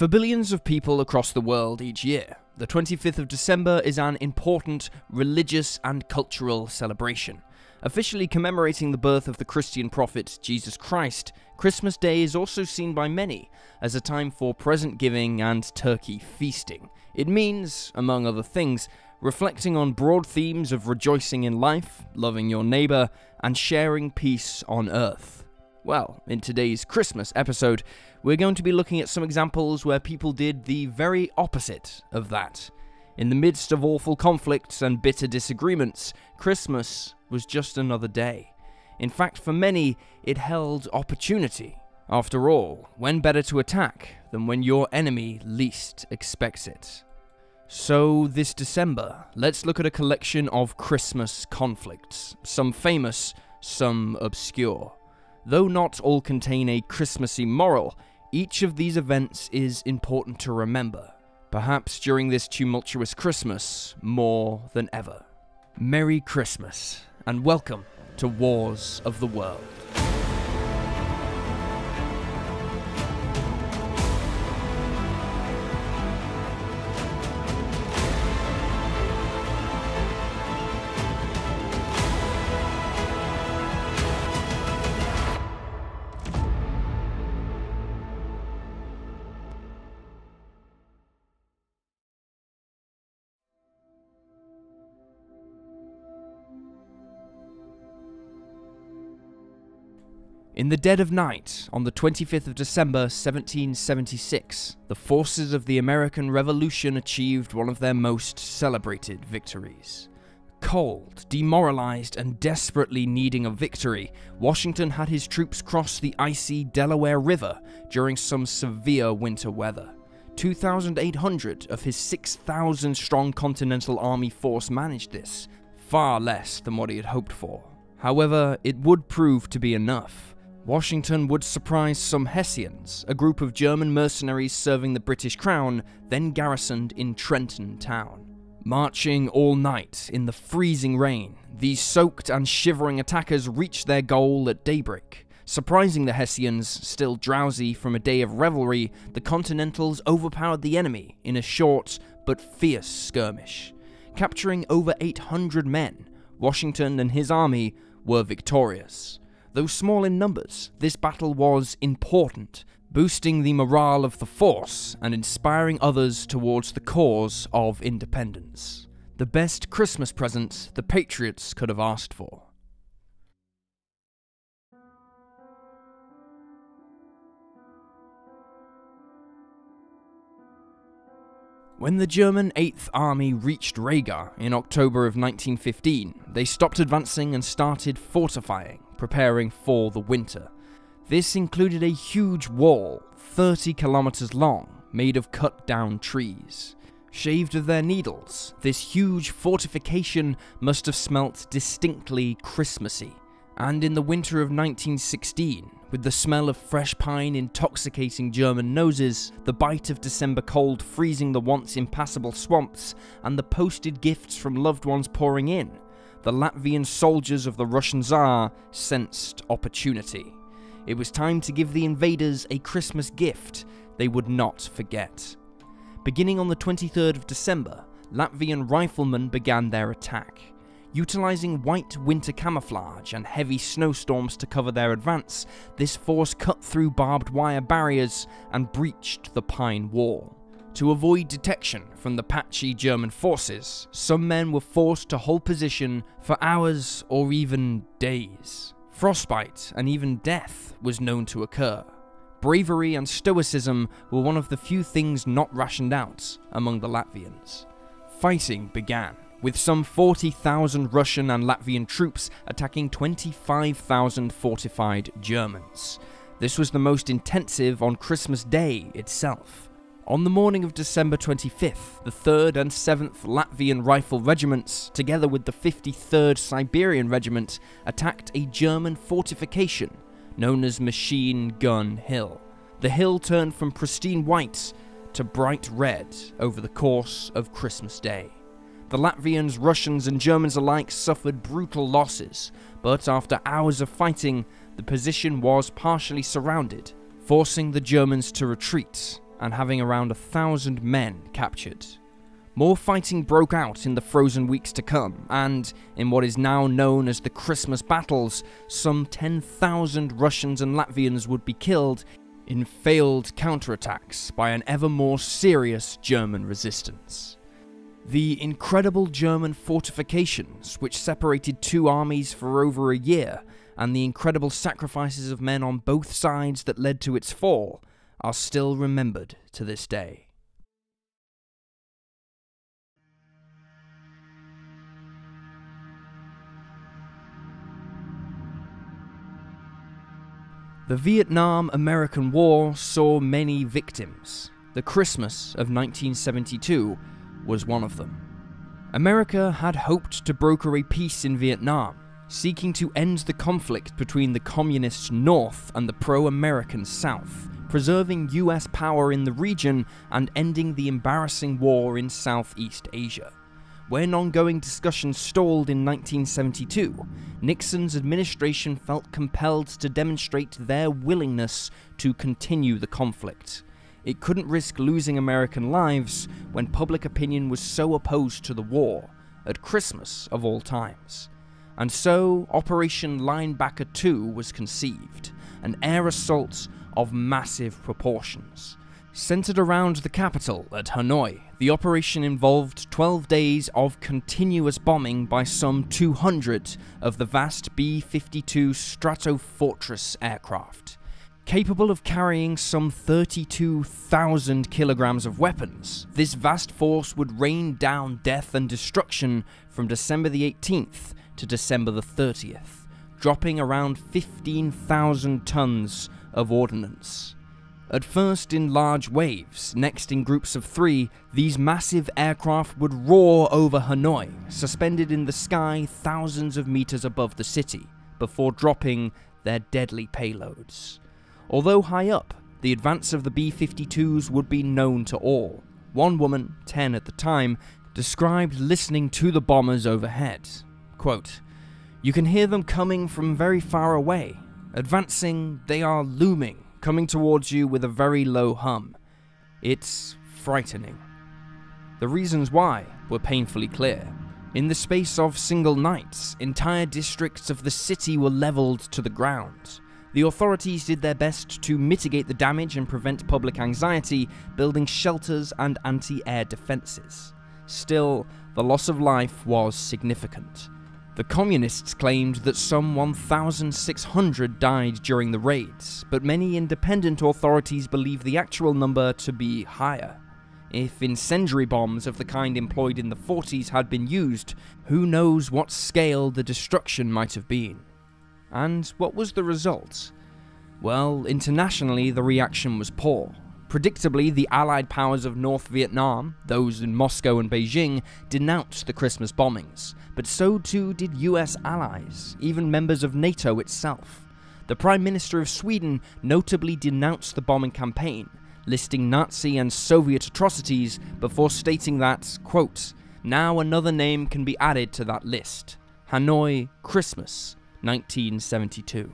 For billions of people across the world each year, the 25th of December is an important religious and cultural celebration. Officially commemorating the birth of the Christian prophet Jesus Christ, Christmas Day is also seen by many as a time for present giving and turkey feasting. It means, among other things, reflecting on broad themes of rejoicing in life, loving your neighbour, and sharing peace on earth. Well, in today's Christmas episode, we're going to be looking at some examples where people did the very opposite of that. In the midst of awful conflicts and bitter disagreements, Christmas was just another day. In fact, for many, it held opportunity. After all, when better to attack than when your enemy least expects it? So this December, let's look at a collection of Christmas conflicts, some famous, some obscure. Though not all contain a Christmassy moral, each of these events is important to remember, perhaps during this tumultuous Christmas more than ever. Merry Christmas, and welcome to Wars of the World. In the dead of night, on the 25th of December 1776, the forces of the American Revolution achieved one of their most celebrated victories. Cold, demoralized, and desperately needing a victory, Washington had his troops cross the icy Delaware River during some severe winter weather. 2,800 of his 6,000-strong Continental Army force managed this, far less than what he had hoped for. However, it would prove to be enough. Washington would surprise some Hessians, a group of German mercenaries serving the British Crown, then garrisoned in Trenton town. Marching all night in the freezing rain, these soaked and shivering attackers reached their goal at daybreak. Surprising the Hessians, still drowsy from a day of revelry, the Continentals overpowered the enemy in a short but fierce skirmish. Capturing over 800 men, Washington and his army were victorious. Though small in numbers, this battle was important, boosting the morale of the force and inspiring others towards the cause of independence. The best Christmas present the Patriots could have asked for. When the German 8th Army reached Riga in October of 1915, they stopped advancing and started fortifying, preparing for the winter. This included a huge wall, 30 kilometers long, made of cut-down trees. Shaved of their needles, this huge fortification must have smelt distinctly Christmassy. And in the winter of 1916, with the smell of fresh pine intoxicating German noses, the bite of December cold freezing the once impassable swamps, and the posted gifts from loved ones pouring in, the Latvian soldiers of the Russian Tsar sensed opportunity. It was time to give the invaders a Christmas gift they would not forget. Beginning on the 23rd of December, Latvian riflemen began their attack. Utilizing white winter camouflage and heavy snowstorms to cover their advance, this force cut through barbed wire barriers and breached the pine wall. To avoid detection from the patchy German forces, some men were forced to hold position for hours or even days. Frostbite and even death was known to occur. Bravery and stoicism were one of the few things not rationed out among the Latvians. Fighting began, with some 40,000 Russian and Latvian troops attacking 25,000 fortified Germans. This was the most intensive on Christmas Day itself. On the morning of December 25th, the 3rd and 7th Latvian Rifle Regiments, together with the 53rd Siberian Regiment, attacked a German fortification known as Machine Gun Hill. The hill turned from pristine white to bright red over the course of Christmas Day. The Latvians, Russians, and Germans alike suffered brutal losses, but after hours of fighting, the position was partially surrounded, forcing the Germans to retreat and having around 1,000 men captured. More fighting broke out in the frozen weeks to come, and in what is now known as the Christmas battles, some 10,000 Russians and Latvians would be killed in failed counterattacks by an ever more serious German resistance. The incredible German fortifications, which separated two armies for over a year, and the incredible sacrifices of men on both sides that led to its fall, are still remembered to this day. The Vietnam-American War saw many victims. The Christmas of 1972 was one of them. America had hoped to broker a peace in Vietnam, seeking to end the conflict between the communist North and the pro-American South, preserving US power in the region and ending the embarrassing war in Southeast Asia. When ongoing discussions stalled in 1972, Nixon's administration felt compelled to demonstrate their willingness to continue the conflict. It couldn't risk losing American lives when public opinion was so opposed to the war, at Christmas of all times. And so Operation Linebacker 2 was conceived, an air assault of massive proportions. Centered around the capital at Hanoi, the operation involved 12 days of continuous bombing by some 200 of the vast B-52 Stratofortress aircraft. Capable of carrying some 32,000 kilograms of weapons, this vast force would rain down death and destruction from December the 18th to December the 30th, dropping around 15,000 tons of ordnance. At first in large waves, next in groups of 3, these massive aircraft would roar over Hanoi, suspended in the sky thousands of meters above the city, before dropping their deadly payloads. Although high up, the advance of the B-52s would be known to all. One woman, 10 at the time, described listening to the bombers overhead. Quote, "You can hear them coming from very far away. Advancing, they are looming, coming towards you with a very low hum. It's frightening." The reasons why were painfully clear. In the space of single nights, entire districts of the city were leveled to the ground. The authorities did their best to mitigate the damage and prevent public anxiety, building shelters and anti-air defenses. Still, the loss of life was significant. The communists claimed that some 1,600 died during the raids, but many independent authorities believe the actual number to be higher. If incendiary bombs of the kind employed in the 40s had been used, who knows what scale the destruction might have been. And what was the result? Well, internationally the reaction was poor. Predictably, the Allied powers of North Vietnam, those in Moscow and Beijing, denounced the Christmas bombings, but so too did US allies, even members of NATO itself. The Prime Minister of Sweden notably denounced the bombing campaign, listing Nazi and Soviet atrocities before stating that, quote, "Now another name can be added to that list. Hanoi, Christmas, 1972.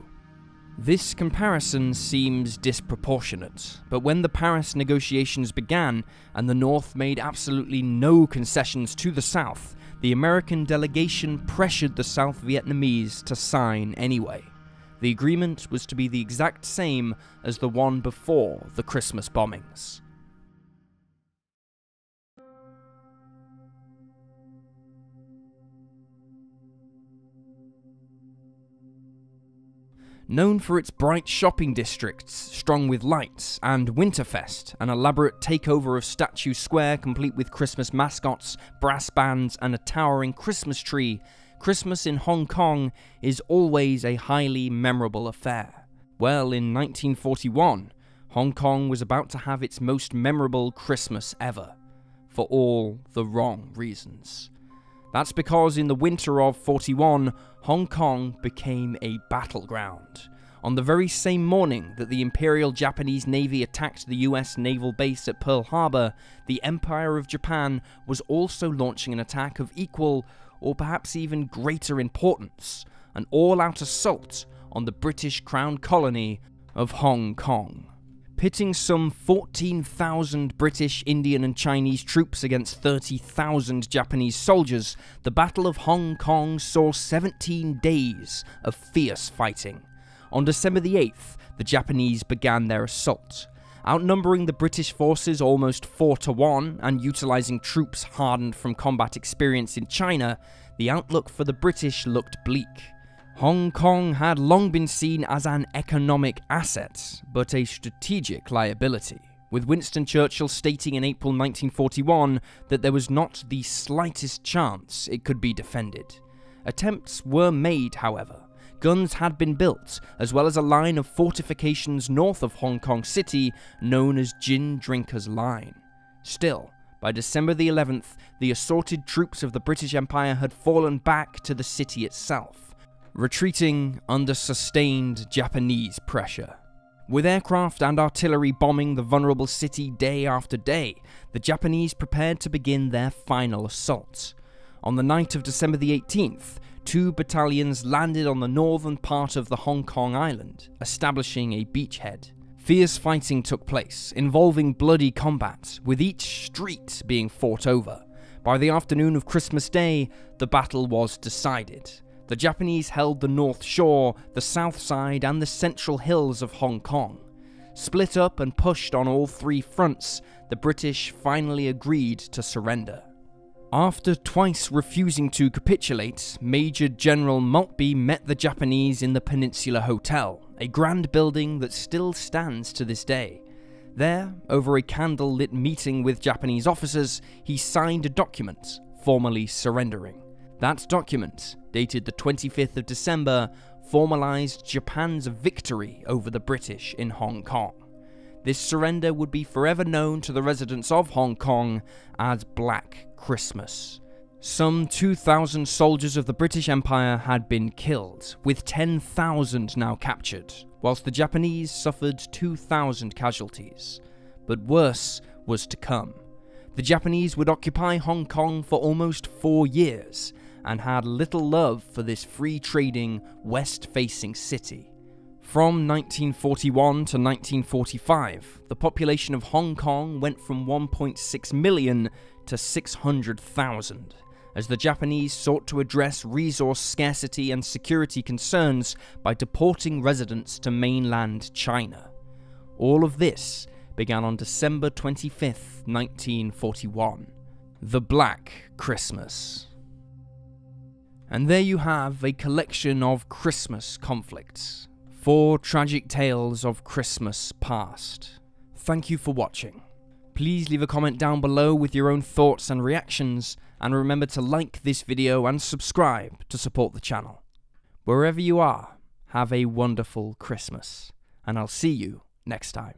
This comparison seems disproportionate, but when the Paris negotiations began and the North made absolutely no concessions to the South, the American delegation pressured the South Vietnamese to sign anyway. The agreement was to be the exact same as the one before the Christmas bombings. Known for its bright shopping districts, strung with lights, and Winterfest, an elaborate takeover of Statue Square complete with Christmas mascots, brass bands, and a towering Christmas tree, Christmas in Hong Kong is always a highly memorable affair. Well, in 1941, Hong Kong was about to have its most memorable Christmas ever, for all the wrong reasons. That's because in the winter of 41, Hong Kong became a battleground. On the very same morning that the Imperial Japanese Navy attacked the US naval base at Pearl Harbor, the Empire of Japan was also launching an attack of equal, or perhaps even greater importance, an all-out assault on the British Crown colony of Hong Kong. Pitting some 14,000 British, Indian and Chinese troops against 30,000 Japanese soldiers, the Battle of Hong Kong saw 17 days of fierce fighting. On December the 8th, the Japanese began their assault. Outnumbering the British forces almost 4-1 and utilising troops hardened from combat experience in China, the outlook for the British looked bleak. Hong Kong had long been seen as an economic asset, but a strategic liability, with Winston Churchill stating in April 1941 that there was not the slightest chance it could be defended. Attempts were made, however. Guns had been built, as well as a line of fortifications north of Hong Kong City known as Gin Drinkers Line. Still, by December the 11th, the assorted troops of the British Empire had fallen back to the city itself, retreating under sustained Japanese pressure. With aircraft and artillery bombing the vulnerable city day after day, the Japanese prepared to begin their final assault. On the night of December the 18th, 2 battalions landed on the northern part of the Hong Kong island, establishing a beachhead. Fierce fighting took place, involving bloody combat, with each street being fought over. By the afternoon of Christmas Day, the battle was decided. The Japanese held the north shore, the south side and the central hills of Hong Kong. Split up and pushed on all 3 fronts, the British finally agreed to surrender. After twice refusing to capitulate, Major General Maltby met the Japanese in the Peninsula Hotel, a grand building that still stands to this day. There, over a candle-lit meeting with Japanese officers, he signed a document, formally surrendering. That document, dated the 25th of December, formalized Japan's victory over the British in Hong Kong. This surrender would be forever known to the residents of Hong Kong as Black Christmas. Some 2,000 soldiers of the British Empire had been killed, with 10,000 now captured, whilst the Japanese suffered 2,000 casualties. But worse was to come. The Japanese would occupy Hong Kong for almost 4 years, and had little love for this free-trading, west-facing city. From 1941 to 1945, the population of Hong Kong went from 1.6 million to 600,000, as the Japanese sought to address resource scarcity and security concerns by deporting residents to mainland China. All of this began on December 25th, 1941. The Black Christmas. And there you have a collection of Christmas conflicts. 4 tragic tales of Christmas past. Thank you for watching. Please leave a comment down below with your own thoughts and reactions, and remember to like this video and subscribe to support the channel. Wherever you are, have a wonderful Christmas, and I'll see you next time.